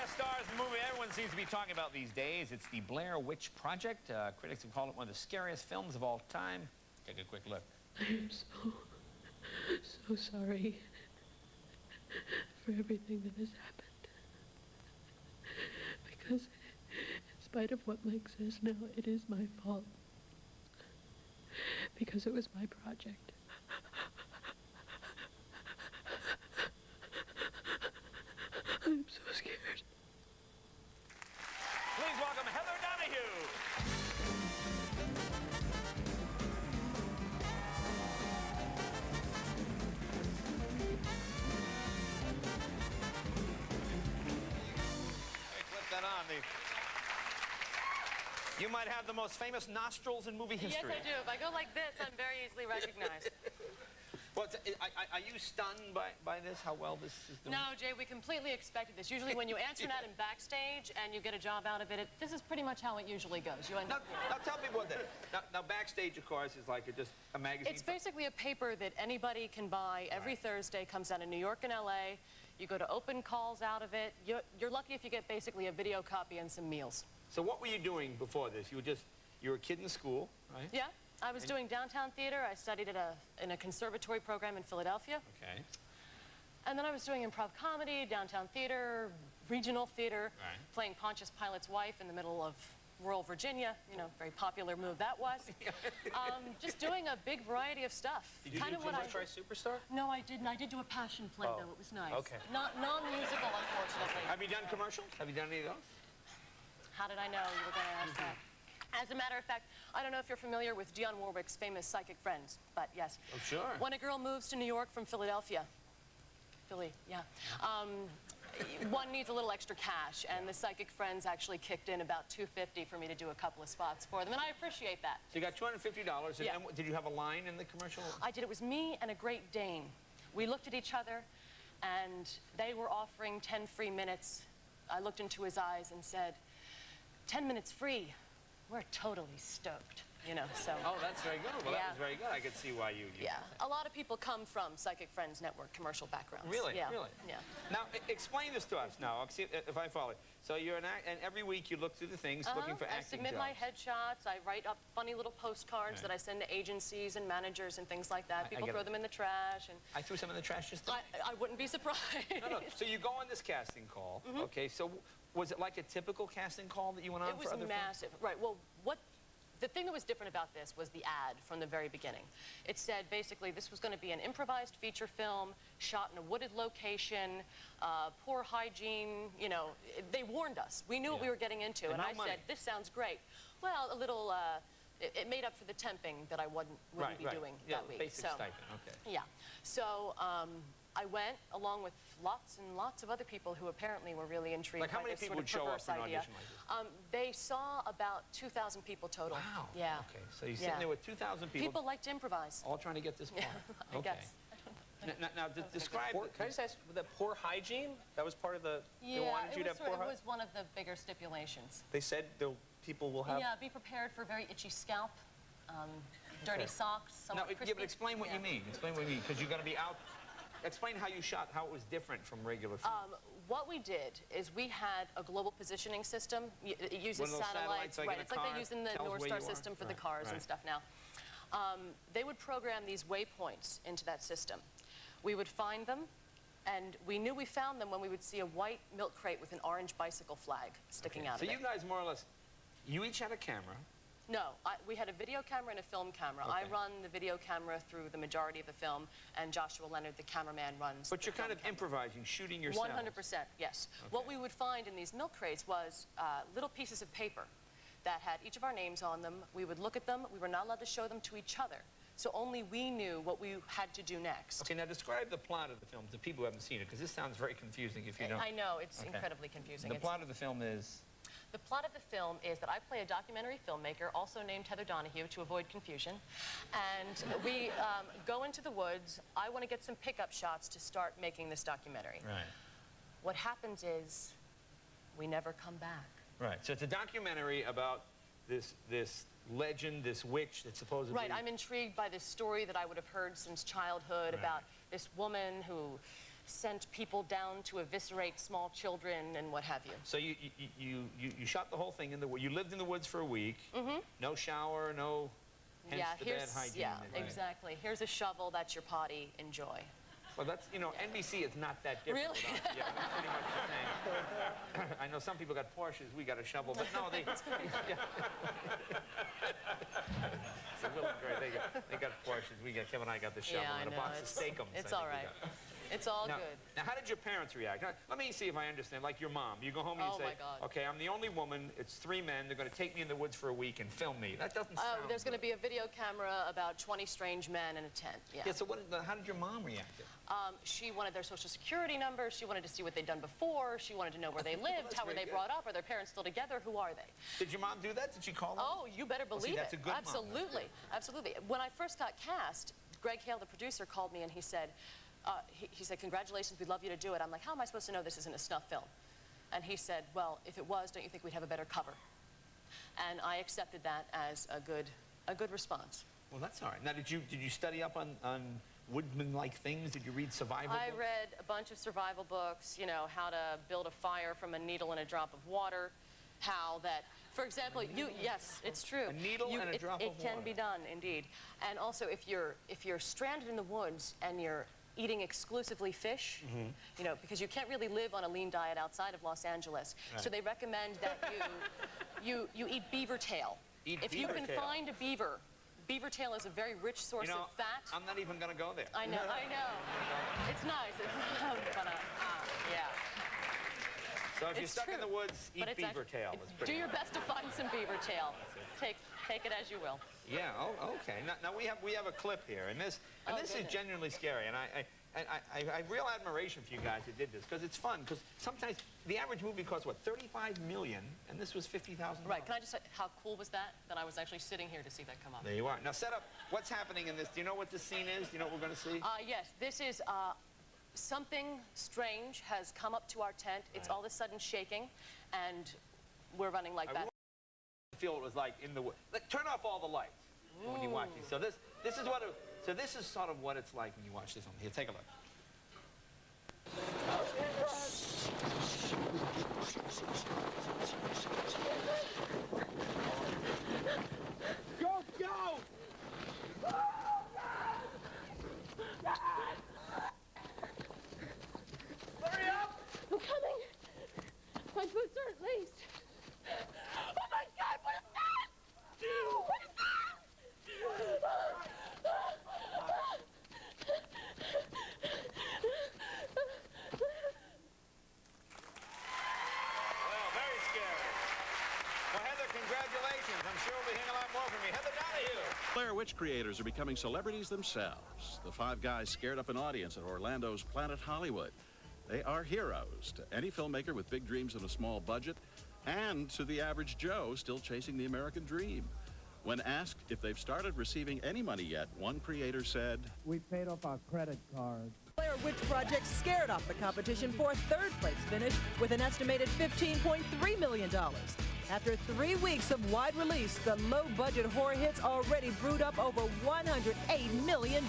guest stars in the movie everyone seems to be talking about these days. It's the Blair Witch Project. Critics have called it one of the scariest films of all time. Take a quick look. I am so sorry for everything that has happened. Because in spite of what Mike says now, it is my fault. Because it was my project. I'm so scared. Please welcome Heather Donahue. Hey, flip that on. You might have the most famous nostrils in movie history. Yes, I do. If I go like this, I'm very easily recognized. Well, are you stunned by this, how well this is doing? No, Jay, we completely expected this. Usually when you answer that in backstage and you get a job out of it, this is pretty much how it usually goes. You end Now tell people what that. Now, backstage, of course, is like just a magazine. It's basically a paper that anybody can buy every Thursday, comes out of New York and LA. You go to open calls out of it. You're lucky if you get basically a video copy and some meals. So what were you doing before this? You were a kid in school, right? Yeah. I was doing downtown theater. I studied in a conservatory program in Philadelphia. Okay. And then I was doing improv comedy, downtown theater, regional theater, playing Pontius Pilate's wife in the middle of rural Virginia. You know, very popular move that was. Just doing a big variety of stuff. Did you do Try Superstar? No, I didn't. I did do a passion play, though. It was nice. Okay. Not non-musical, unfortunately. Have you done commercials? Have you done any of those? How did I know you were going to ask that? As a matter of fact, I don't know if you're familiar with Dionne Warwick's famous Psychic Friends, but yes. Oh, sure. When a girl moves to New York from Philadelphia, Philly, yeah, one needs a little extra cash, and the Psychic Friends actually kicked in about $250 for me to do a couple of spots for them, and I appreciate that. So you got $250, and Yeah. did you have a line in the commercial? I did. It was me and a Great Dane. We looked at each other, and they were offering 10 free minutes. I looked into his eyes and said, 10 minutes free. We're totally stoked, you know, so. Oh, that's very good. Well, Yeah. that was very good. I could see why you Yeah, a lot of people come from Psychic Friends Network commercial backgrounds. Really? Yeah. Really? Yeah. Now, explain this to us now. I'll see if I follow it. So you're an act, and every week you look through the things looking for acting I submit jobs. my headshots. I write up funny little postcards that I send to agencies and managers and things like that. People throw them in the trash. And I threw some in the trash just today. I wouldn't be surprised. No. So you go on this casting call. Okay, so was it like a typical casting call that you went on for other It was massive. Right, well, the thing that was different about this was the ad from the very beginning. It said basically this was going to be an improvised feature film shot in a wooded location, poor hygiene, you know, they warned us. We knew what we were getting into, and I said, this sounds great. Well, a little, it made up for the temping that I wouldn't be doing that week. Basic stipend, okay. Yeah, so I went along with lots and lots of other people who apparently were really intrigued Like how by many this people sort of would show up perverse for an idea. audition like this? They saw about 2,000 people total. Wow. Yeah. Okay, so you're sitting there with 2,000 people. People like to improvise. All trying to get this part. I guess. Now describe... Can I just ask, the poor hygiene? That was part of the... Yeah, they wanted you to have poor it was one of the bigger stipulations. They said the people will have... Yeah, be prepared for very itchy scalp, dirty socks, somewhat crispy. But explain what you mean. Explain what you mean, because you're going to be out... Explain how you shot, how it was different from regular film. What we did is we had a global positioning system. It uses One of those satellites. like in a It's like car, they use in the tells North where Star you are. system for the cars and stuff now. They would program these waypoints into that system. We would find them, and we knew we found them when we would see a white milk crate with an orange bicycle flag sticking out of it. So you guys more or less, you each had a camera. No, we had a video camera and a film camera. I run the video camera through the majority of the film, and Joshua Leonard, the cameraman, runs But you're kind of camera. improvising, shooting yourself. 100%, yes. What we would find in these milk crates was little pieces of paper that had each of our names on them. We would look at them. We were not allowed to show them to each other. So only we knew what we had to do next. Okay, now describe the plot of the film to people who haven't seen it, because this sounds very confusing if you don't. I know, it's incredibly confusing. The plot of the film is... The plot of the film is that I play a documentary filmmaker, also named Heather Donahue, to avoid confusion. And we go into the woods. I want to get some pickup shots to start making this documentary. Right. What happens is we never come back. Right. So it's a documentary about this legend, this witch that's supposedly... Right. I'm intrigued by this story that I would have heard since childhood about this woman who sent people down to eviscerate small children and what have you. So you shot the whole thing in the woods. You lived in the woods for a week. Mm-hmm. No shower, no. Hence the bad hygiene. Yeah, exactly. Here's a shovel. That's your potty. Enjoy. Well, that's, you know, NBC is not that different. Really? with us. Yeah, that's pretty much the same. I know some people got Porsches, we got a shovel, but no, they... Yeah. So Will and Gray, they got Porsches, Kevin and I got the shovel and a box of steakums. It's all right. It's all good. Now, how did your parents react? Let me see if I understand. Like your mom, you go home and you say, my God. okay, I'm the only woman, it's 3 men, they're going to take me in the woods for a week and film me. That doesn't sound There's going to be a video camera, about 20 strange men in a tent. Yeah. Yeah, so how did your mom react? She wanted their social security numbers. She wanted to see what they'd done before. She wanted to know where they lived. How were they brought up? Are their parents still together? Who are they? Did your mom do that? Did she call them? Oh, you better believe that's a it. good mom. Absolutely. Absolutely. When I first got cast, Greg Hale, the producer, called me and he said, congratulations, we'd love you to do it. I'm like, how am I supposed to know this isn't a snuff film? And he said, well, if it was, don't you think we'd have a better cover? And I accepted that as a good response. Well, that's all right. Now, did you study up on woodman-like things? Did you read survival books? I read a bunch of survival books, you know, how to build a fire from a needle and a drop of water, how that, for example, yes, it's true. A needle and a drop of water. It can be done, indeed. And also, if you're stranded in the woods and you're eating exclusively fish, you know, because you can't really live on a lean diet outside of Los Angeles. Right. So they recommend that you eat beaver tail. If you can find a beaver tail is a very rich source of fat. I'm not even going to go there. I know. It's nice. But, yeah. So if you're stuck in the woods, eat beaver tail. Do your best to find some beaver tail. Take it as you will. Yeah. Oh, okay. Now we have a clip here, and this is genuinely scary, and I have real admiration for you guys who did this because it's fun. Because sometimes the average movie costs what, $35 million, and this was $50,000. Right. Can I just say how cool was that? That I was actually sitting here to see that come up. There you are. Now set up. What's happening in this? Do you know what this scene is? Do you know what we're going to see? Yes. This is. Something strange has come up to our tent. It's all of a sudden shaking, and we're running like that. I feel it was like in the woods. Turn off all the lights when you watch these. So this is sort of what it's like when you watch this one. Here, take a look. Go! Hurry up! I'm coming. My boots aren't laced. Oh my God, what is that? What is Well, very scary. Well, Heather, congratulations. I'm sure we'll be hearing a lot more from you. Heather Donahue. Blair Witch creators are becoming celebrities themselves. The 5 guys scared up an audience at Orlando's Planet Hollywood. They are heroes to any filmmaker with big dreams and a small budget, and to the average Joe still chasing the American dream. When asked if they've started receiving any money yet, one creator said, "We paid off our credit card." Blair Witch Project scared off the competition for a 3rd place finish with an estimated $15.3 million. After 3 weeks of wide release, the low-budget horror hits already brewed up over $108 million.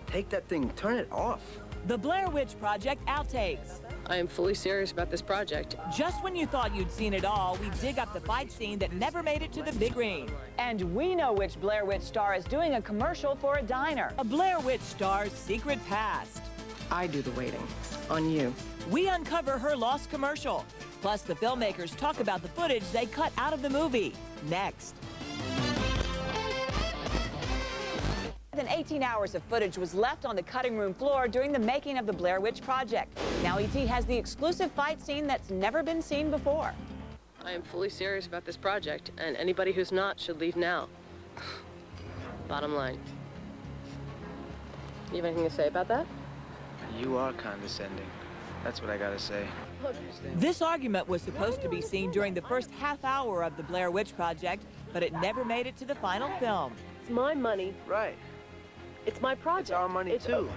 Take that thing, turn it off. The Blair Witch Project outtakes. I am fully serious about this project. Just when you thought you'd seen it all, we dig up the fight scene that never made it to the big screen. And we know which Blair Witch star is doing a commercial for a diner. A Blair Witch star's secret past. I do the waiting. On you. We uncover her lost commercial. Plus, the filmmakers talk about the footage they cut out of the movie. Next. More than 18 hours of footage was left on the cutting room floor during the making of the Blair Witch Project. Now ET has the exclusive fight scene that's never been seen before. I am fully serious about this project, and anybody who's not should leave now. Bottom line. You have anything to say about that? You are condescending. That's what I gotta say. This argument was supposed to be seen during the first half hour of the Blair Witch Project, but it never made it to the final film. It's my money. Right. It's my project. It's our money, too.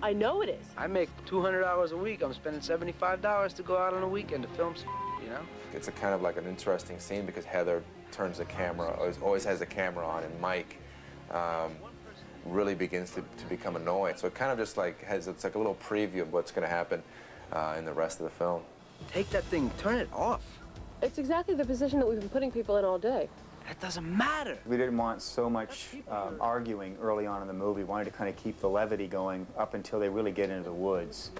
I know it is. I make $200 a week. I'm spending $75 to go out on a weekend to film some, you know? It's a kind of like an interesting scene because Heather turns the camera, always has the camera on, and Mike really begins to become annoying. So it kind of just like it's like a little preview of what's going to happen in the rest of the film. Take that thing, turn it off. It's exactly the position that we've been putting people in all day. That doesn't matter. We didn't want so much arguing early on in the movie. We wanted to kind of keep the levity going up until they really get into the woods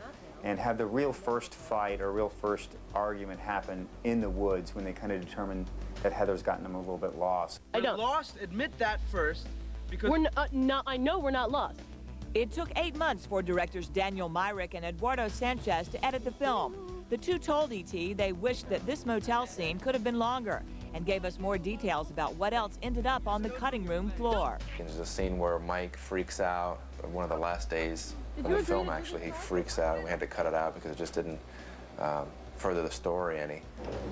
and have the real first fight or real first argument happen in the woods when they kind of determine that Heather's gotten them a little bit lost. I don't. Lost, admit that first, because... I know we're not lost. It took 8 months for directors Daniel Myrick and Eduardo Sanchez to edit the film. The two told E.T. they wished that this motel scene could have been longer and gave us more details about what else ended up on the cutting room floor. There's a scene where Mike freaks out, one of the last days of the film actually, he freaks out and we had to cut it out because it just didn't further the story any.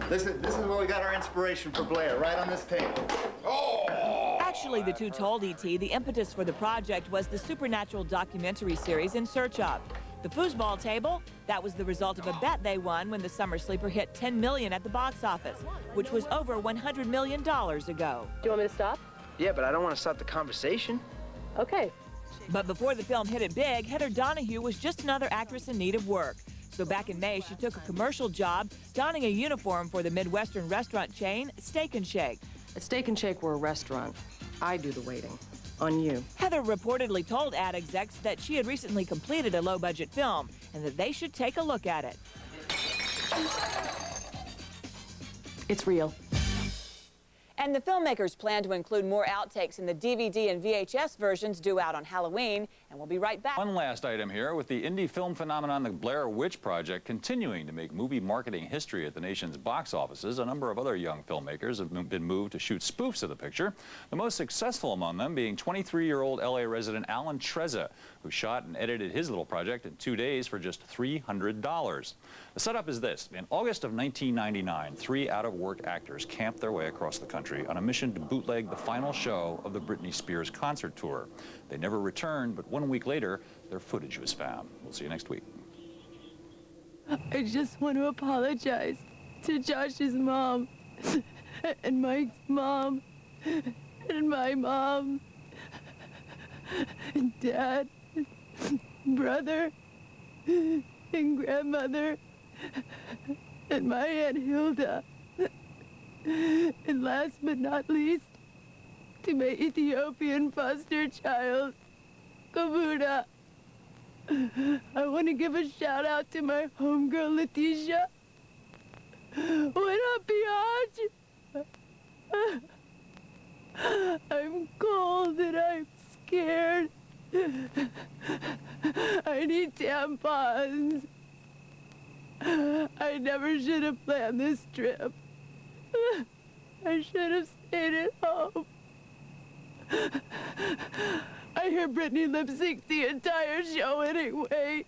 This is where we got our inspiration for Blair, right on this table. Oh! Actually, the two told E.T. the impetus for the project was the supernatural documentary series In Search Of. The foosball table, that was the result of a bet they won when The Summer Sleeper hit $10 million at the box office, which was over $100 million ago. Do you want me to stop? Yeah, but I don't want to stop the conversation. Okay. But before the film hit it big, Heather Donahue was just another actress in need of work. So back in May, she took a commercial job donning a uniform for the Midwestern restaurant chain Steak and Shake. At Steak and Shake, we're a restaurant. I do the waiting. On you. Heather reportedly told ad execs that she had recently completed a low-budget film and that they should take a look at it. It's real. And the filmmakers plan to include more outtakes in the DVD and VHS versions due out on Halloween, and we'll be right back. One last item here, with the indie film phenomenon The Blair Witch Project continuing to make movie marketing history at the nation's box offices, a number of other young filmmakers have been moved to shoot spoofs of the picture, the most successful among them being 23-year-old LA resident Alan Trezza, who shot and edited his little project in 2 days for just $300. The setup is this. In August of 1999, 3 out-of-work actors camped their way across the country on a mission to bootleg the final show of the Britney Spears concert tour. They never returned, but 1 week later, their footage was found. We'll see you next week. I just want to apologize to Josh's mom and Mike's mom and my mom and Dad, brother and grandmother and my Aunt Hilda. And last but not least, to my Ethiopian foster child, Kabuda. I want to give a shout out to my homegirl, Letitia. What up, Biatch? I'm cold and I'm scared. I need tampons. I never should have planned this trip. I should have stayed at home. I hear Britney lip sync the entire show anyway.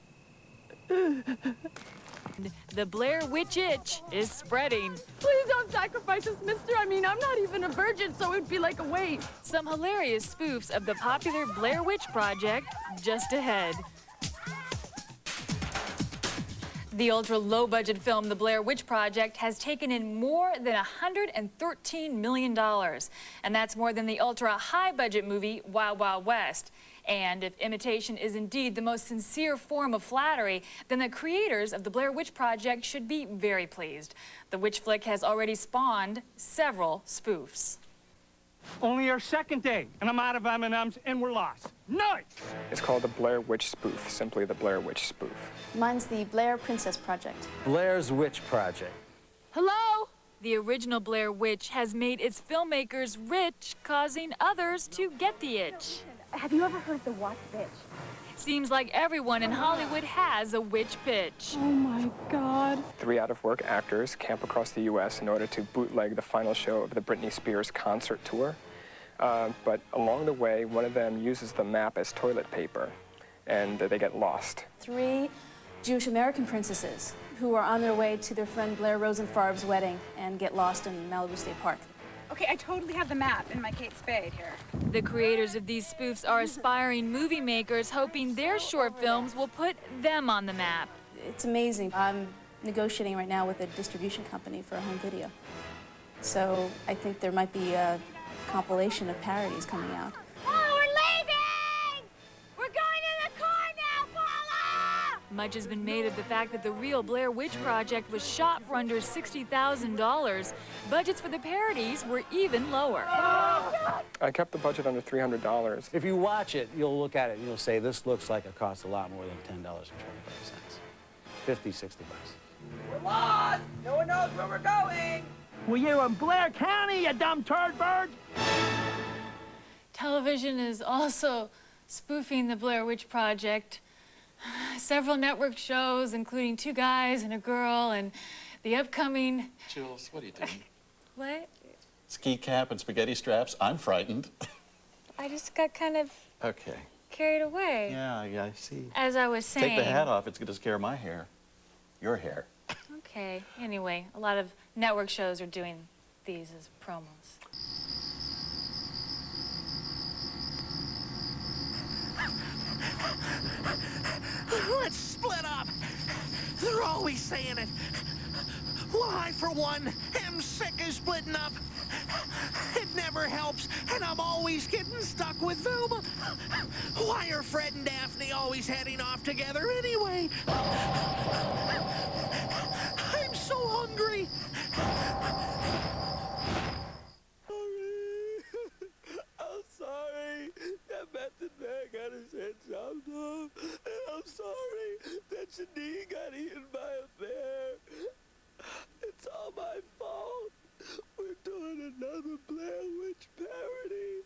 The Blair Witch itch is spreading. Please don't sacrifice us, mister. I mean, I'm not even a virgin, so it'd be like a waste. Some hilarious spoofs of the popular Blair Witch Project just ahead. The ultra-low-budget film, The Blair Witch Project, has taken in more than $113 million. And that's more than the ultra-high-budget movie, Wild Wild West. And if imitation is indeed the most sincere form of flattery, then the creators of The Blair Witch Project should be very pleased. The witch flick has already spawned several spoofs. Only our second day, and I'm out of M&Ms, and we're lost. Nice! It's called the Blair Witch Spoof, simply the Blair Witch Spoof. Mine's the Blair Princess Project. Blair's Witch Project. Hello? The original Blair Witch has made its filmmakers rich, causing others to get the itch. Have you ever heard the what bitch? Seems like everyone in Hollywood has a witch pitch. Oh my God. 3 out-of-work actors camp across the U.S. in order to bootleg the final show of the Britney Spears concert tour. But along the way, one of them uses the map as toilet paper, and they get lost. 3 Jewish American princesses who are on their way to their friend Blair Rosenfarb's wedding and get lost in Malibu State Park. Okay, I totally have the map in my Kate Spade here. The creators of these spoofs are aspiring movie makers, hoping their short films will put them on the map. It's amazing. I'm negotiating right now with a distribution company for a home video. So I think there might be a compilation of parodies coming out. Oh, we're leaving! Much has been made of the fact that the real Blair Witch Project was shot for under $60,000. Budgets for the parodies were even lower. I kept the budget under $300. If you watch it, you'll look at it and you'll say, this looks like it costs a lot more than $10.25. 50, 60 bucks. We're lost! No one knows where we're going! Were you in Blair County, you dumb turd bird? Television is also spoofing the Blair Witch Project. Several network shows, including Two Guys and a Girl, and the upcoming... Jules, what are you doing? What? Ski cap and spaghetti straps. I'm frightened. I just got kind of Okay. carried away. Yeah, I see. As I was saying... Take the hat off. It's going to scare my hair. Your hair. Okay. Anyway, a lot of network shows are doing these as promos. Let's split up. They're always saying it. Well, I, for one, am sick of splitting up. It never helps, and I'm always getting stuck with Velma. Why are Fred and Daphne always heading off together anyway? I'm so hungry. I'm sorry that Method Man got his head chopped off. And I'm sorry that Janine got eaten by a bear. It's all my fault. We're doing another Blair Witch parody.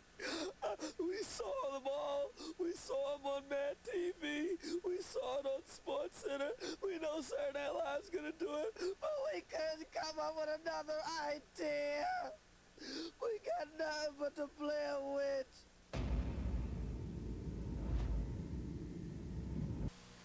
We saw them all. We saw them on Mad TV. We saw it on Sports Center. We know Saturday Night Live's gonna do it, but we couldn't come up with another idea. We got nothing but the Blair Witch.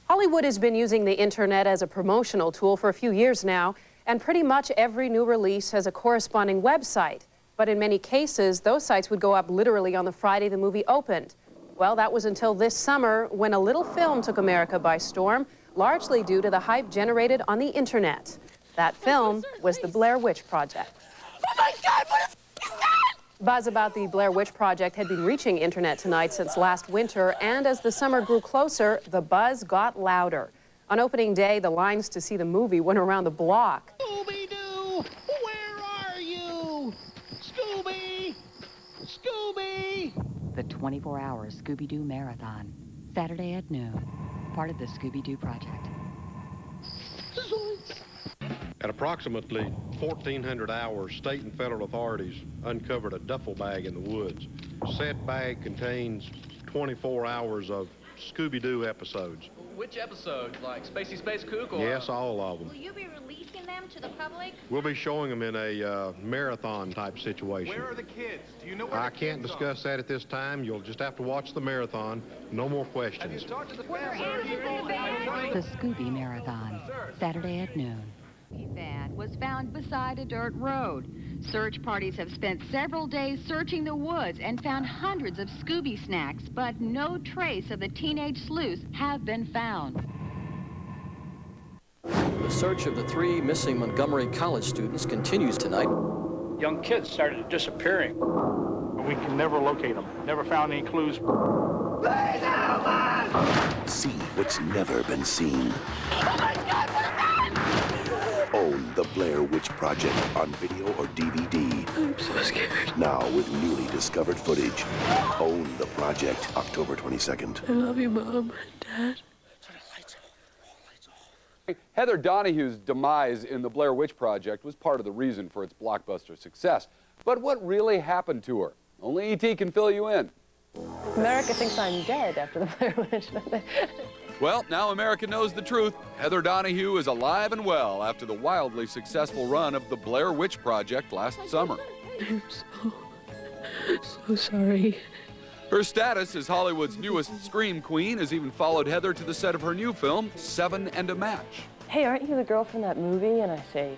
Hollywood has been using the internet as a promotional tool for a few years now, and pretty much every new release has a corresponding website. But in many cases, those sites would go up literally on the Friday the movie opened. Well, that was until this summer when a little film took America by storm, largely due to the hype generated on the internet. That film was the Blair Witch Project. Oh my God, what is that? Buzz about the Blair Witch Project had been reaching internet tonight since last winter, and as the summer grew closer, the buzz got louder. On opening day, the lines to see the movie went around the block. Scooby-Doo, where are you? Scooby! Scooby! The 24-hour Scooby-Doo Marathon, Saturday at noon, part of the Scooby-Doo Project. At approximately 1,400 hours, state and federal authorities uncovered a duffel bag in the woods. Said bag contains 24 hours of Scooby-Doo episodes. Which episodes? Like Spacey Space Kook or... Yes, all of them. Will you be releasing them to the public? We'll be showing them in a marathon type situation. Where are the kids? Do you know where I can't discuss that at this time. You'll just have to watch the marathon. No more questions. Have you talked to the family? The Scooby Marathon, Saturday at noon. Van was found beside a dirt road. Search parties have spent several days searching the woods and found hundreds of Scooby snacks, but no trace of the teenage sleuths have been found. The search of the 3 missing Montgomery College students continues tonight. Young kids started disappearing. We can never locate them. Never found any clues. Please help us! See what's never been seen. Oh my God, what is that? Own the Blair Witch Project on video or DVD. I'm so scared. Now with newly discovered footage. Own the project, October 22nd. I love you, Mom, Dad. Heather Donahue's demise in the Blair Witch Project was part of the reason for its blockbuster success. But what really happened to her? Only E.T. can fill you in. America thinks I'm dead after the Blair Witch. Well, now America knows the truth. Heather Donahue is alive and well after the wildly successful run of the Blair Witch Project last summer. I'm so sorry. Her status as Hollywood's newest scream queen has even followed Heather to the set of her new film, 7 and a Match. Hey, aren't you the girl from that movie? And I say,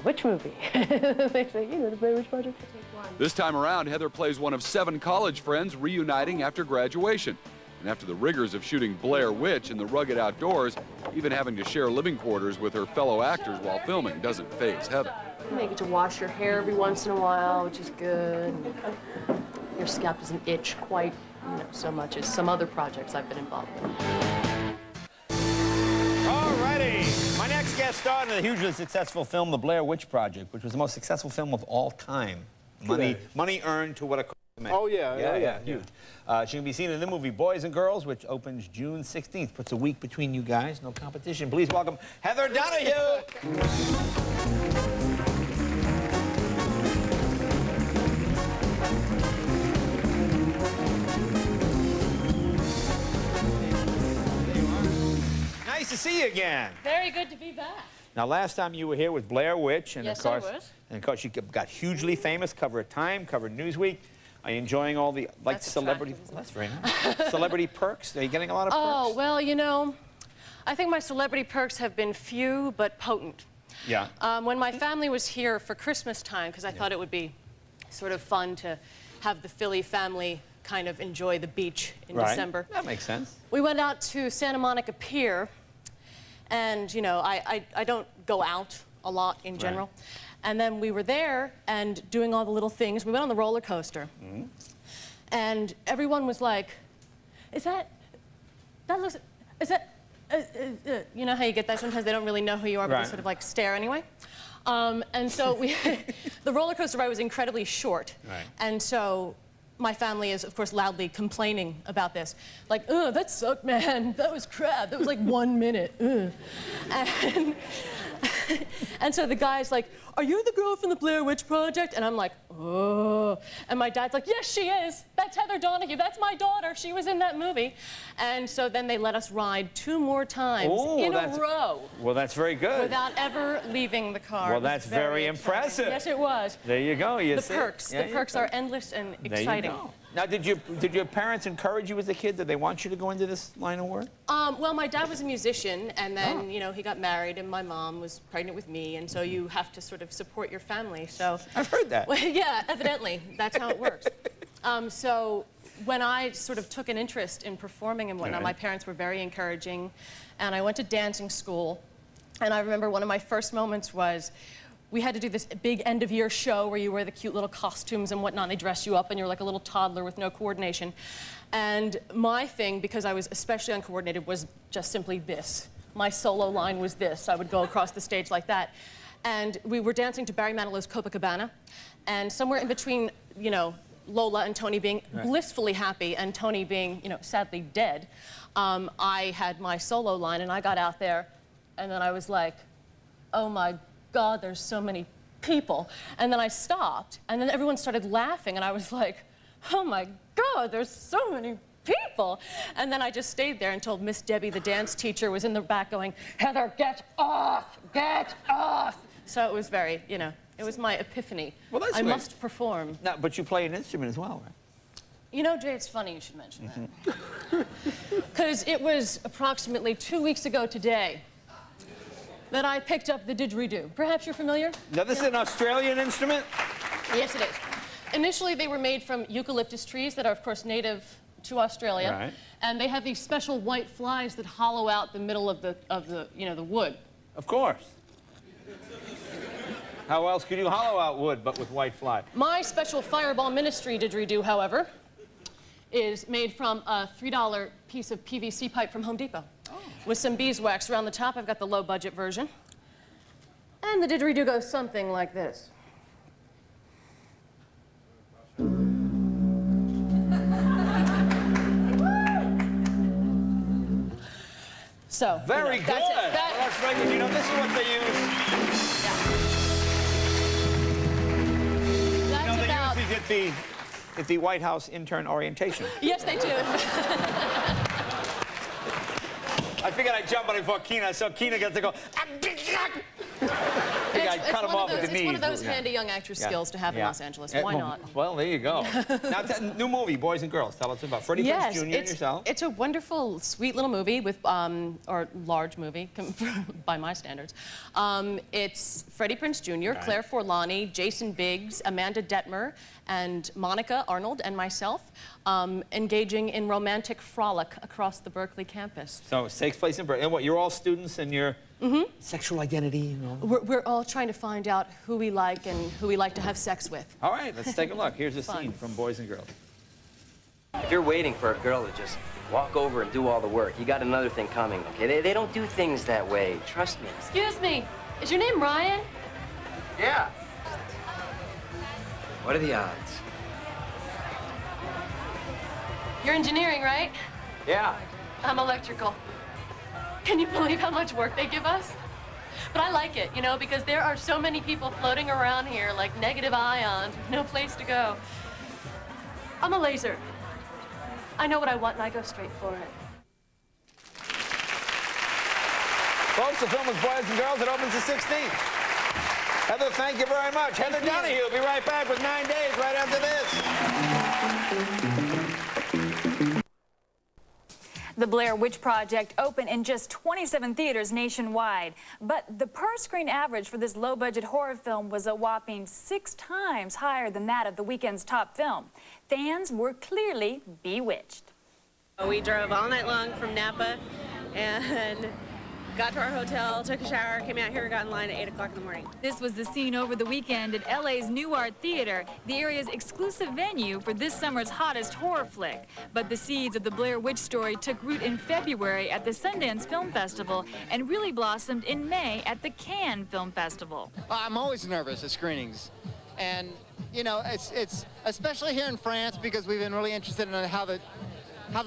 which movie? They say, you know, the Blair Witch Project. This time around, Heather plays one of 7 college friends reuniting after graduation. And after the rigors of shooting Blair Witch in the rugged outdoors, even having to share living quarters with her fellow actors while filming doesn't faze Heather. You may get to wash your hair every once in a while, which is good. Your scalp doesn't itch quite, so much as some other projects I've been involved in. guest star in the hugely successful film, The Blair Witch Project, which was the most successful film of all time. Money earned to what it cost to make. Oh, yeah, huge. She can be seen in the movie Boys and Girls, which opens June 16th. Puts a week between you guys. No competition. Please welcome Heather Donahue. Nice to see you again. Very good to be back. Now, last time you were here with Blair Witch, and Yes, of course, I was. and of course, you got hugely famous. Covered Time, covered Newsweek. Are you enjoying all the celebrity? That's very nice. Celebrity perks. Are you getting a lot of perks? Oh, well, you know, I think my celebrity perks have been few but potent. Yeah. When my family was here for Christmas time, because I thought it would be sort of fun to have the Philly family kind of enjoy the beach in December. That makes sense. We went out to Santa Monica Pier, and, you know, I don't go out a lot in general. Right. And then we were there and doing all the little things. We went on the roller coaster. Mm-hmm. And everyone was like, is that you know how you get that sometimes they don't really know who you are, but they sort of like stare anyway. And so the roller coaster ride was incredibly short. Right. And so my family is, of course, loudly complaining about this. Like, oh, that sucked, man. That was crap. That was like 1 minute. And so the guy's like, are you the girl from the Blair Witch Project? And I'm like, oh. And my dad's like, yes, she is. That's Heather Donahue. That's my daughter. She was in that movie. And so then they let us ride 2 more times in a row. Well, that's very good. Without ever leaving the car. Well, that's very impressive. Yes, it was. There you go. The perks. The perks are endless and exciting. There you go. Now, did your parents encourage you as a kid? Did they want you to go into this line of work? Well, my dad was a musician, and then, you know, he got married, and my mom was pregnant with me, and so you have to sort of support your family, so... I've heard that. Well, yeah, evidently. That's how it works. So when I sort of took an interest in performing and whatnot, my parents were very encouraging, and I went to dancing school, and I remember one of my first moments was... We had to do this big end-of-year show where you wear the cute little costumes and whatnot, and they dress you up, and you're like a little toddler with no coordination. And my thing, because I was especially uncoordinated, was just simply this. My solo line was this. I would go across the stage like that. And we were dancing to Barry Manilow's Copacabana, and somewhere in between, you know, Lola and Tony being blissfully happy and Tony being, you know, sadly dead, I had my solo line, and I got out there, and then I was like, oh my God, there's so many people. And then I stopped, and then everyone started laughing, and I was like, oh my God, there's so many people. And then I just stayed there until Miss Debbie, the dance teacher, was in the back going, Heather, get off, get off. So it was very, you know, it was my epiphany. Well, that's I must perform. No, but you play an instrument as well, right? You know, Jay, it's funny you should mention that. Because it was approximately 2 weeks ago today that I picked up the didgeridoo. Perhaps you're familiar? Now, this is an Australian instrument? Yes, it is. Initially, they were made from eucalyptus trees that are, of course, native to Australia. Right. And they have these special white flies that hollow out the middle of the you know, the wood. Of course. How else could you hollow out wood but with white fly? My special Fireball Ministry didgeridoo, however, is made from a $3 piece of PVC pipe from Home Depot. With some beeswax around the top. I've got the low-budget version. And the didgeridoo goes something like this. So, very you know, good. That's very good. You know, this is what they use. Yeah. You know, they use these at the White House intern orientation. Yes, they do. I figured I'd jump on it before Keena, so Keena gets to go. I cut him off with the knees. It's one of those handy young actress skills to have in Los Angeles. Why not? Well, there you go. Now, new movie, Boys and Girls. Tell us about Freddie Prinze Jr. and yourself. It's a wonderful, sweet little movie with, or large movie by my standards. It's Freddie Prinze Jr., Claire Forlani, Jason Biggs, Amanda Detmer, and Monica Arnold and myself engaging in romantic frolic across the Berkeley campus. So it takes place in Berkeley. And what, you're all students and your sexual identity? You know? We're all trying to find out who we like and who we like to have sex with. All right, let's take a look. Here's a scene from Boys and Girls. If you're waiting for a girl to just walk over and do all the work. You got another thing coming, okay? They don't do things that way. Trust me. Excuse me, is your name Ryan? Yeah. What are the odds? You're engineering, right? Yeah. I'm electrical. Can you believe how much work they give us? But I like it, you know, because there are so many people floating around here like negative ions with no place to go. I'm a laser. I know what I want and I go straight for it. Folks, the film is Boys and Girls. It opens the 16th. Heather, thank you very much. Heather Donahue will be right back with 9 days right after this. The Blair Witch Project opened in just 27 theaters nationwide, but the per-screen average for this low-budget horror film was a whopping 6 times higher than that of the weekend's top film. Fans were clearly bewitched. We drove all night long from Napa and got to our hotel, took a shower, came out here and got in line at 8 o'clock in the morning. This was the scene over the weekend at LA's New Art Theater, the area's exclusive venue for this summer's hottest horror flick. But the seeds of the Blair Witch story took root in February at the Sundance Film Festival and really blossomed in May at the Cannes Film Festival. I'm always nervous at screenings. And, you know, it's especially here in France because we've been really interested in how the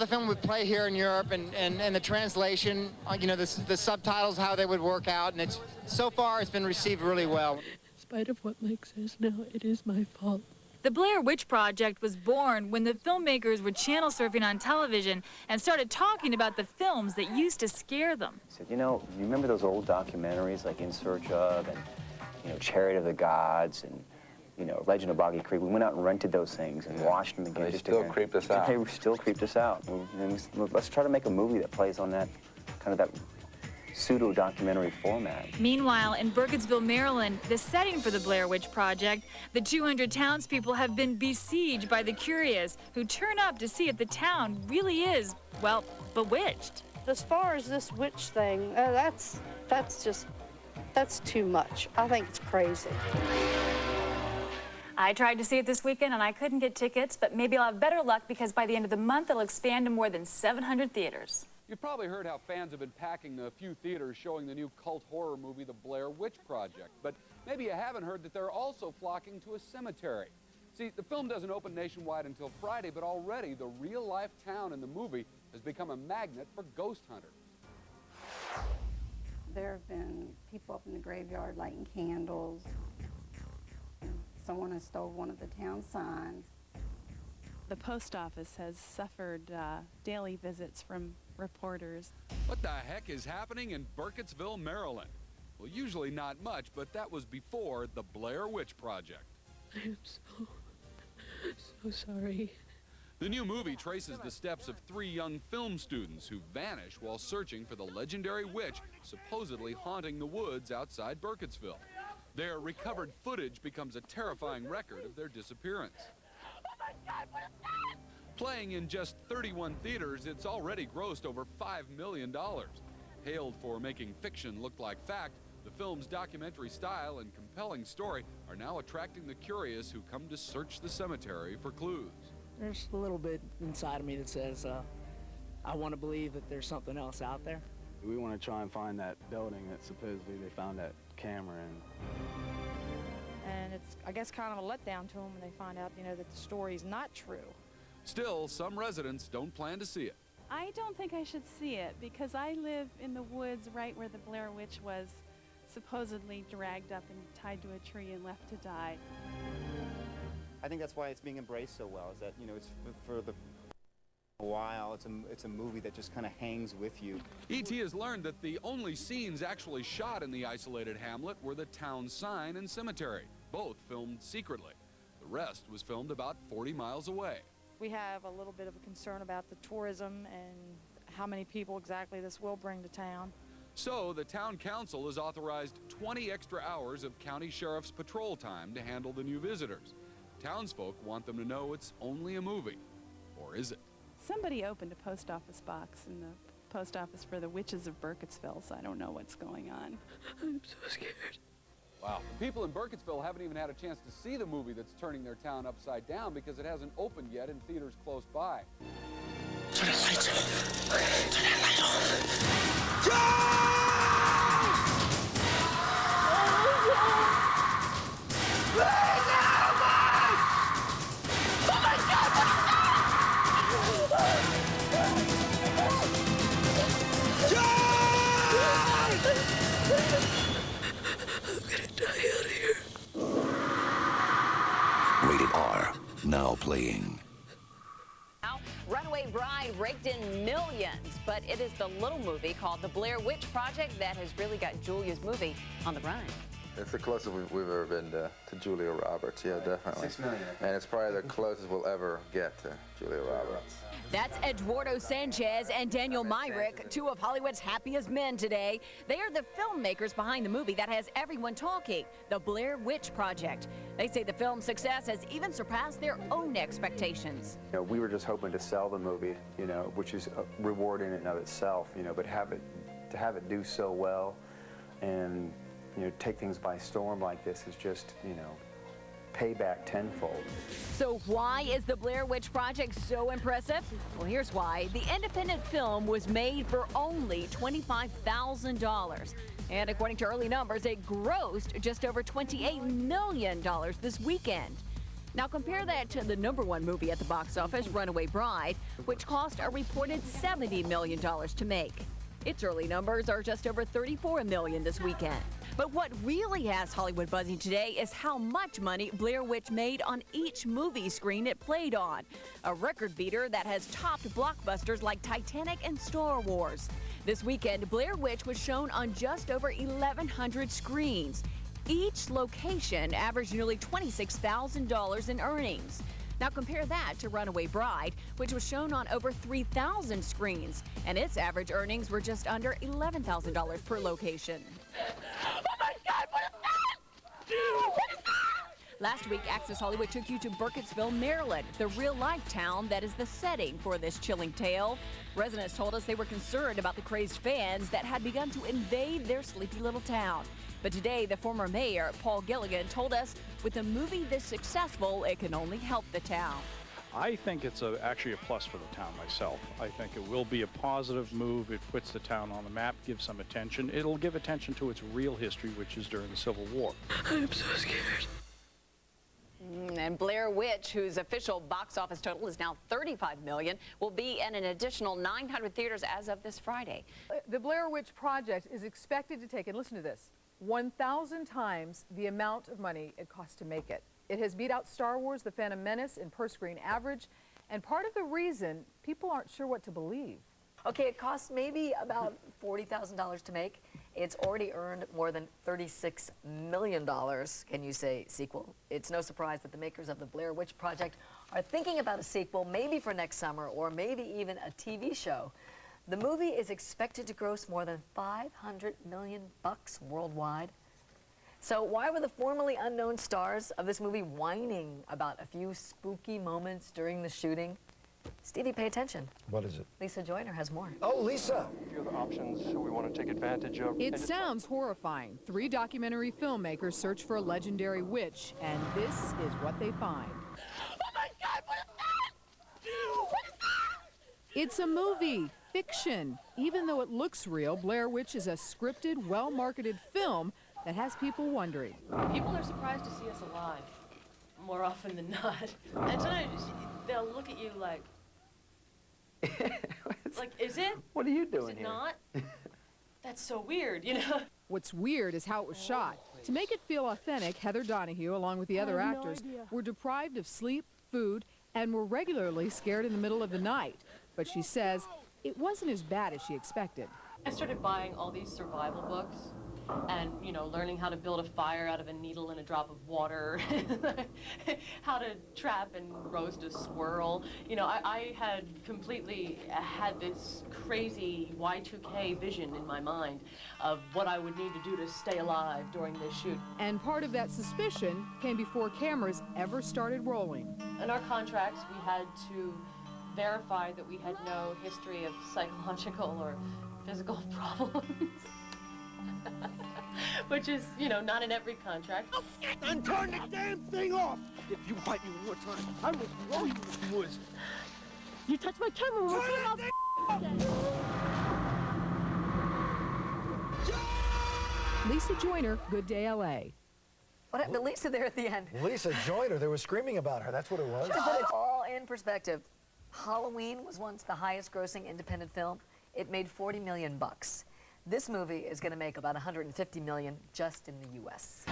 film would play here in Europe and the translation, you know, the subtitles, how they would work out, and so far it's been received really well. In spite of what Mike says now, it is my fault. The Blair Witch Project was born when the filmmakers were channel surfing on television and started talking about the films that used to scare them. He said, you know, you remember those old documentaries like In Search of and, you know, Chariot of the Gods and, you know, Legend of Boggy Creek. We went out and rented those things and watched them again. They still creeped us out. They still creeped us out. And let's try to make a movie that plays on that kind of that pseudo-documentary format. Meanwhile, in Burkittsville, Maryland, the setting for the Blair Witch Project, the 200 townspeople have been besieged by the curious who turn up to see if the town really is, well, bewitched. As far as this witch thing, that's too much. I think it's crazy. I tried to see it this weekend and I couldn't get tickets, but maybe I'll have better luck because by the end of the month it'll expand to more than 700 theaters. You've probably heard how fans have been packing the few theaters showing the new cult horror movie, The Blair Witch Project. But maybe you haven't heard that they're also flocking to a cemetery. See, the film doesn't open nationwide until Friday, but already the real-life town in the movie has become a magnet for ghost hunters. There have been people up in the graveyard lighting candles. Someone has stole one of the town signs. The post office has suffered daily visits from reporters. What the heck is happening in Burkittsville, Maryland? Well, usually not much, but that was before the Blair Witch Project. I am so sorry. The new movie traces the steps of 3 young film students who vanish while searching for the legendary witch supposedly haunting the woods outside Burkittsville. Their recovered footage becomes a terrifying record of their disappearance. Playing in just 31 theaters, it's already grossed over $5 million. Hailed for making fiction look like fact, the film's documentary style and compelling story are now attracting the curious who come to search the cemetery for clues. There's a little bit inside of me that says I want to believe that there's something else out there. We want to try and find that building that supposedly they found that camera in. And it's, I guess, kind of a letdown to them when they find out, you know, that the story's not true. Still, some residents don't plan to see it. I don't think I should see it because I live in the woods right where the Blair Witch was supposedly dragged up and tied to a tree and left to die. I think that's why it's being embraced so well, is that, you know, it's for a while, it's a movie that just kind of hangs with you. E.T. has learned that the only scenes actually shot in the isolated hamlet were the town sign and cemetery, both filmed secretly. The rest was filmed about 40 miles away. We have a little bit of a concern about the tourism and how many people exactly this will bring to town. So the town council has authorized 20 extra hours of county sheriff's patrol time to handle the new visitors. Townsfolk want them to know it's only a movie. Or is it? Somebody opened a post office box in the post office for the Witches of Burkittsville, so I don't know what's going on. I'm so scared. Wow. The people in Burkittsville haven't even had a chance to see the movie that's turning their town upside down because it hasn't opened yet in theaters close by. Turn that lights off. Turn that light off. Rated R, now playing. Runaway Bride raked in millions, but it is the little movie called The Blair Witch Project that has really got Julia's movie on the run. It's the closest we've ever been to Julia Roberts, yeah, definitely. 6 million. And it's probably the closest we'll ever get to Julia Roberts. That's Eduardo Sanchez and Daniel Myrick, two of Hollywood's happiest men today. They are the filmmakers behind the movie that has everyone talking, The Blair Witch Project. They say the film's success has even surpassed their own expectations. You know, we were just hoping to sell the movie, you know, which is a reward in and of itself, you know, but to have it do so well and, you know, take things by storm like this is just, you know, payback tenfold. So why is the Blair Witch Project so impressive? Well, here's why. The independent film was made for only $25,000. And according to early numbers, it grossed just over $28 million this weekend. Now compare that to the #1 movie at the box office, Runaway Bride, which cost a reported $70 million to make. Its early numbers are just over $34 million this weekend. But what really has Hollywood buzzing today is how much money Blair Witch made on each movie screen it played on. A record beater that has topped blockbusters like Titanic and Star Wars. This weekend, Blair Witch was shown on just over 1,100 screens. Each location averaged nearly $26,000 in earnings. Now compare that to Runaway Bride, which was shown on over 3,000 screens, and its average earnings were just under $11,000 per location. Oh my God, what is that? What is that? Last week, Access Hollywood took you to Burkittsville, Maryland, the real-life town that is the setting for this chilling tale. Residents told us they were concerned about the crazed fans that had begun to invade their sleepy little town. But today, the former mayor, Paul Gilligan, told us with a movie this successful, it can only help the town. I think it's actually a plus for the town myself. I think it will be a positive move. It puts the town on the map, gives some attention. It'll give attention to its real history, which is during the Civil War. I'm so scared. And Blair Witch, whose official box office total is now $35 million, will be in an additional 900 theaters as of this Friday. The Blair Witch Project is expected to take, and listen to this, 1,000 times the amount of money it cost to make it. It has beat out Star Wars, The Phantom Menace in per-screen average, and part of the reason people aren't sure what to believe. Okay, it costs maybe about $40,000 to make. It's already earned more than $36 million. Can you say sequel? It's no surprise that the makers of the Blair Witch Project are thinking about a sequel, maybe for next summer, or maybe even a TV show. The movie is expected to gross more than $500 million worldwide. So why were the formerly unknown stars of this movie whining about a few spooky moments during the shooting? Stevie, pay attention. What is it? Lisa Joyner has more. Oh, Lisa! A few other options we want to take advantage of. It sounds horrifying. 3 documentary filmmakers search for a legendary witch, and this is what they find. Oh my God, what is that? What is that? It's a movie, fiction. Even though it looks real, Blair Witch is a scripted, well-marketed film that has people wondering. People are surprised to see us alive more often than not. And sometimes they'll look at you like, is it? What are you doing Is it here? not? That's so weird, you know? What's weird is how it was shot. To make it feel authentic, Heather Donahue, along with the other actors, were deprived of sleep, food, and were regularly scared in the middle of the night. But she says it wasn't as bad as she expected. I started buying all these survival books and, you know, learning how to build a fire out of a needle and a drop of water, how to trap and roast a squirrel. You know, I had completely had this crazy Y2K vision in my mind of what I would need to do to stay alive during this shoot. And part of that suspicion came before cameras ever started rolling. In our contracts, we had to verify that we had no history of psychological or physical problems. Which is, you know, not in every contract. And turn the damn thing off! If you bite me one more time, I will throw you in the woods. You touch my camera, we'll put it on. Lisa Joyner, Good Day LA. What happened to Lisa there at the end? Lisa Joyner, they were screaming about her. That's what it was. To put it all in perspective, Halloween was once the highest grossing independent film. It made $40 million bucks. This movie is going to make about $150 million just in the U.S.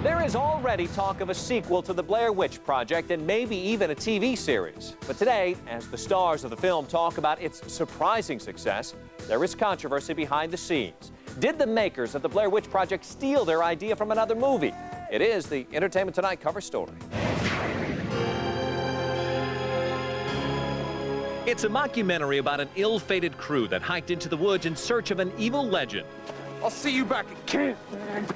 There is already talk of a sequel to the Blair Witch Project and maybe even a TV series. But today, as the stars of the film talk about its surprising success, there is controversy behind the scenes. Did the makers of the Blair Witch Project steal their idea from another movie? It is the Entertainment Tonight cover story. It's a mockumentary about an ill-fated crew that hiked into the woods in search of an evil legend. I'll see you back at camp, man.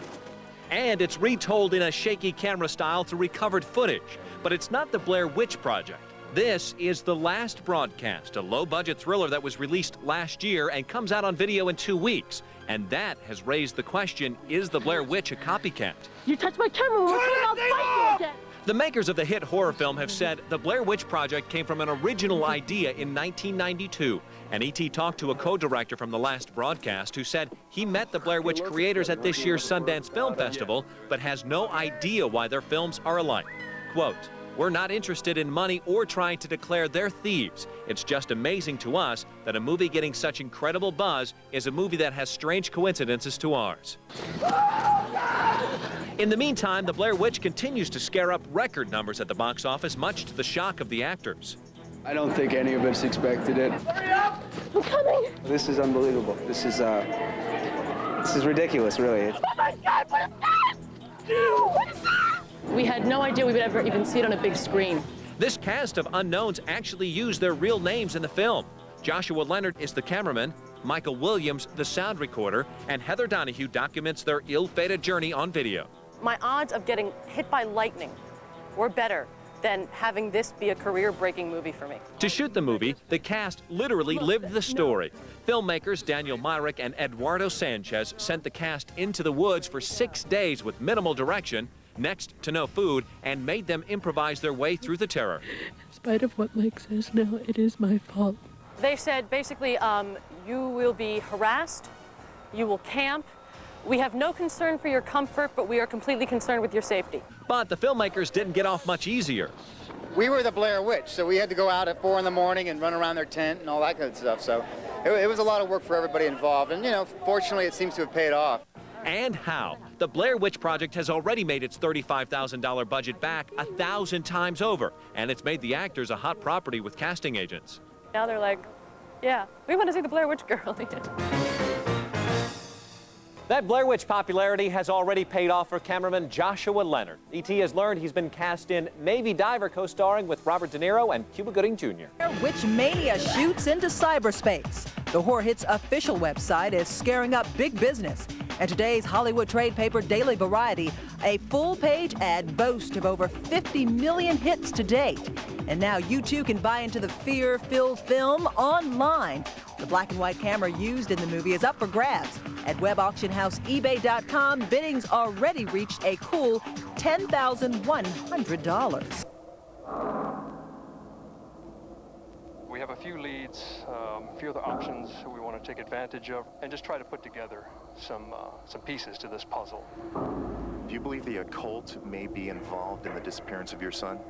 And it's retold in a shaky camera style through recovered footage. But it's not the Blair Witch Project. This is The Last Broadcast, a low-budget thriller that was released last year and comes out on video in 2 weeks. And that has raised the question, is the Blair Witch a copycat? You touch my camera, we'll put it on fight again. The makers of the hit horror film have said the Blair Witch Project came from an original idea in 1992. And E.T. talked to a co-director from The Last Broadcast who said he met the Blair Witch creators at this year's Sundance Film Festival, but has no idea why their films are alike. Quote, "We're not interested in money or trying to declare they're thieves. It's just amazing to us that a movie getting such incredible buzz is a movie that has strange coincidences to ours." In the meantime, the Blair Witch continues to scare up record numbers at the box office, much to the shock of the actors. I don't think any of us expected it. Hurry up! I'm coming! This is unbelievable. This is ridiculous, really. Oh my God, what is that? What is that? We had no idea we would ever even see it on a big screen. This cast of unknowns actually used their real names in the film. Joshua Leonard is the cameraman, Michael Williams the sound recorder, and Heather Donahue documents their ill-fated journey on video. My odds of getting hit by lightning were better than having this be a career-breaking movie for me. To shoot the movie, the cast literally lived the story. Filmmakers Daniel Myrick and Eduardo Sanchez sent the cast into the woods for 6 days with minimal direction, next to no food, and made them improvise their way through the terror. In spite of what Mike says now, it is my fault. They said basically, you will be harassed, you will camp. We have no concern for your comfort, but we are completely concerned with your safety. But the filmmakers didn't get off much easier. We were the Blair Witch, so we had to go out at 4 in the morning and run around their tent and all that kind of stuff. So it was a lot of work for everybody involved. And, you know, fortunately, it seems to have paid off. And how? The Blair Witch Project has already made its $35,000 budget back 1,000 times over, and it's made the actors a hot property with casting agents. Now they're like, yeah, we want to see the Blair Witch girl. That Blair Witch popularity has already paid off for cameraman Joshua Leonard. E.T. has learned he's been cast in Navy Diver, co-starring with Robert De Niro and Cuba Gooding Jr. Witch mania shoots into cyberspace. The Horror Hits official website is scaring up big business. And today's Hollywood trade paper Daily Variety, a full-page ad boasts of over 50 million hits to date. And now you too can buy into the fear-filled film online. The black and white camera used in the movie is up for grabs. At web auction house eBay.com, biddings already reached a cool $10,100. We have a few leads, a few other options we want to take advantage of, and just try to put together some pieces to this puzzle. Do you believe the occult may be involved in the disappearance of your son?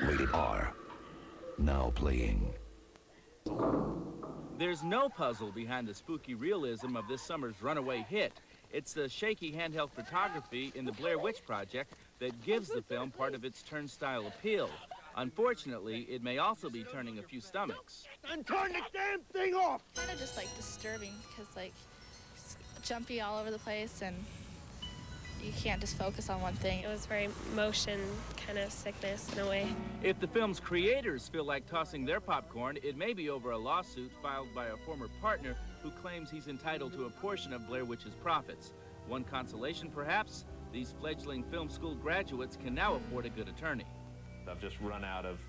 Rated R. Now playing. There's no puzzle behind the spooky realism of this summer's runaway hit. It's the shaky handheld photography in the Blair Witch Project that gives the film part of its turnstile appeal. Unfortunately, it may also be turning a few stomachs. And turn the damn thing off! Kind of just like disturbing because like it's jumpy all over the place and you can't just focus on one thing. It was very motion kind of sickness in a way. If the film's creators feel like tossing their popcorn, it may be over a lawsuit filed by a former partner who claims he's entitled to a portion of Blair Witch's profits. One consolation, perhaps, these fledgling film school graduates can now afford a good attorney. I've just run out of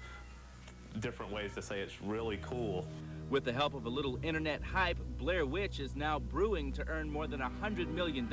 different ways to say it's really cool. With the help of a little internet hype, Blair Witch is now brewing to earn more than $100 million,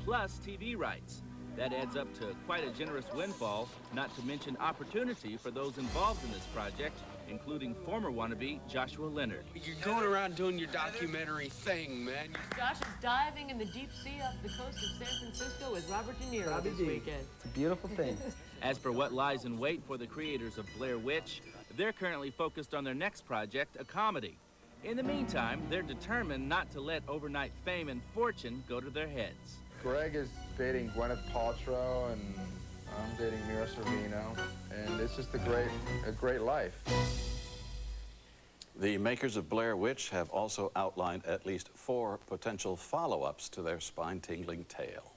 plus TV rights. That adds up to quite a generous windfall, not to mention opportunity for those involved in this project, including former wannabe Joshua Leonard. You're going around doing your documentary thing, man. Josh is diving in the deep sea off the coast of San Francisco with Robert De Niro this weekend. It's a beautiful thing. As for what lies in wait for the creators of Blair Witch, they're currently focused on their next project, a comedy. In the meantime, they're determined not to let overnight fame and fortune go to their heads. Greg is dating Gwyneth Paltrow, and I'm dating Mira Sorvino, and it's just a great life. The makers of Blair Witch have also outlined at least 4 potential follow-ups to their spine-tingling tale.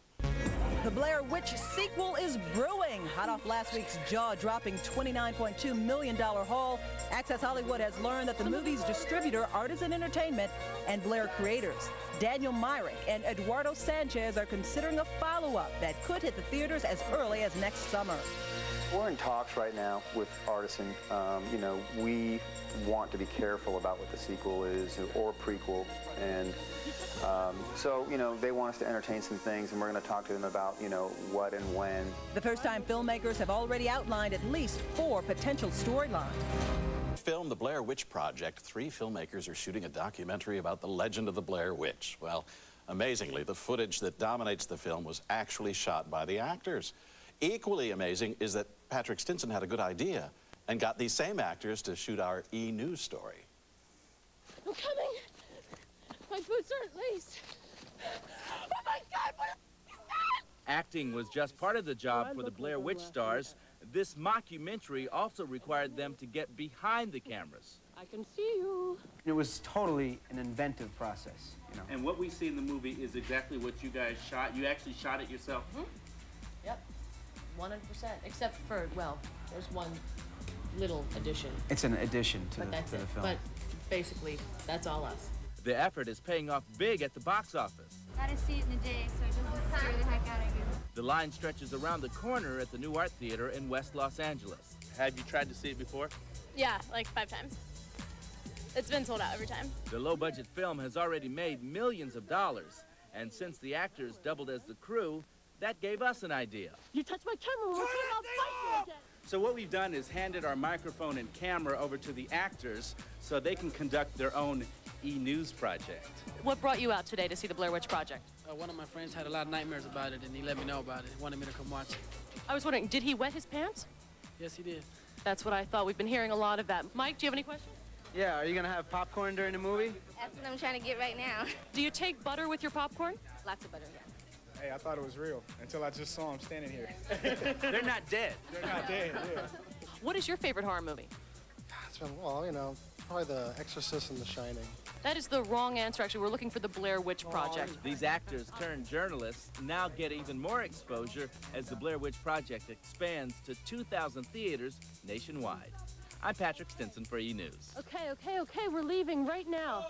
The Blair Witch sequel is brewing. Hot off last week's jaw-dropping $29.2 million haul, Access Hollywood has learned that the movie's distributor, Artisan Entertainment, and Blair creators, Daniel Myrick and Eduardo Sanchez, are considering a follow-up that could hit the theaters as early as next summer. We're in talks right now with Artisan. You know, we want to be careful about what the sequel is or prequel, and so, you know, they want us to entertain some things, and we're going to talk to them about, you know, what and when. The first-time filmmakers have already outlined at least 4 potential storylines. Film The Blair Witch Project, 3 filmmakers are shooting a documentary about the legend of the Blair Witch. Well, amazingly, the footage that dominates the film was actually shot by the actors. Equally amazing is that Patrick Stinson had a good idea and got these same actors to shoot our E-News story. I'm coming. My boots aren't laced. Oh my God, what is that? Acting was just part of the job for the Blair Witch stars. This mockumentary also required them to get behind the cameras. I can see you. It was totally an inventive process, you know. And what we see in the movie is exactly what you guys shot. You actually shot it yourself? Yep, 100%. Except for, well, there's one little addition. It's an addition to But that's the it. film. But basically, that's all us. The effort is paying off big at the box office. Got to see it in the day, so just scare the heck out of you. The line stretches around the corner at the New Art Theater in West Los Angeles. Have you tried to see it before? Yeah, like 5 times. It's been sold out every time. The low-budget film has already made millions of dollars, and since the actors doubled as the crew, that gave us an idea. You touch my camera, we'll fight you again. So what we've done is handed our microphone and camera over to the actors so they can conduct their own E-News project. What brought you out today to see the Blair Witch Project? One of my friends had a lot of nightmares about it, and he let me know about it. He wanted me to come watch it. I was wondering, did he wet his pants? Yes, he did. That's what I thought. We've been hearing a lot of that. Mike, do you have any questions? Yeah, are you gonna have popcorn during the movie? That's what I'm trying to get right now. Do you take butter with your popcorn? Lots of butter, yeah. Hey, I thought it was real until I just saw him standing here. They're not dead. They're not dead, yeah. What is your favorite horror movie? It's been, well, you know, probably The Exorcist and The Shining. That is the wrong answer, actually. We're looking for the Blair Witch Project. These actors turned journalists now get even more exposure as the Blair Witch Project expands to 2,000 theaters nationwide. I'm Patrick Stinson for E! News. Okay, we're leaving right now.